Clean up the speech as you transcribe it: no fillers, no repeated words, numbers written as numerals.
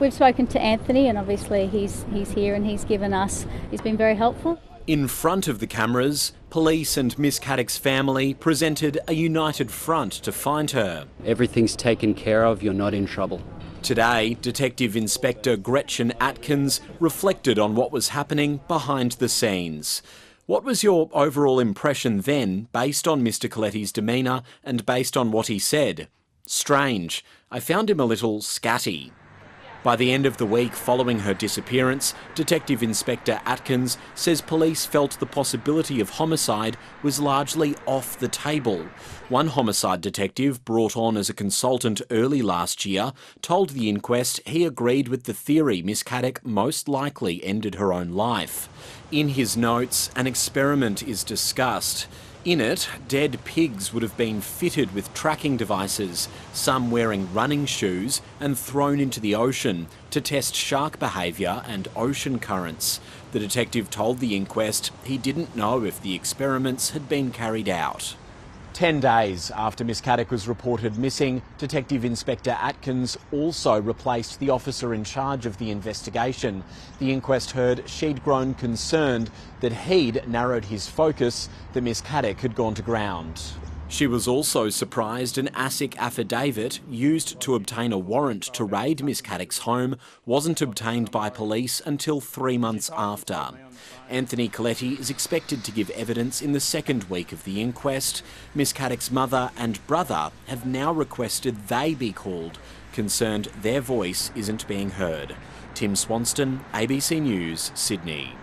We've spoken to Anthony, and obviously he's here and he's been very helpful. In front of the cameras, police and Miss Caddick's family presented a united front to find her. Everything's taken care of, you're not in trouble. Today, Detective Inspector Gretchen Atkins reflected on what was happening behind the scenes. What was your overall impression then, based on Mr. Coletti's demeanour and based on what he said? Strange. I found him a little scatty. By the end of the week following her disappearance, Detective Inspector Atkins says police felt the possibility of homicide was largely off the table. One homicide detective, brought on as a consultant early last year, told the inquest he agreed with the theory Miss Caddick most likely ended her own life. In his notes, an experiment is discussed. In it, dead pigs would have been fitted with tracking devices, some wearing running shoes, and thrown into the ocean to test shark behaviour and ocean currents. The detective told the inquest he didn't know if the experiments had been carried out. 10 days after Miss Caddick was reported missing, Detective Inspector Atkins also replaced the officer in charge of the investigation. The inquest heard she'd grown concerned that he'd narrowed his focus, that Miss Caddick had gone to ground. She was also surprised an ASIC affidavit used to obtain a warrant to raid Miss Caddick's home wasn't obtained by police until 3 months after. Anthony Coletti is expected to give evidence in the second week of the inquest. Miss Caddick's mother and brother have now requested they be called, concerned their voice isn't being heard. Tim Swanston, ABC News, Sydney.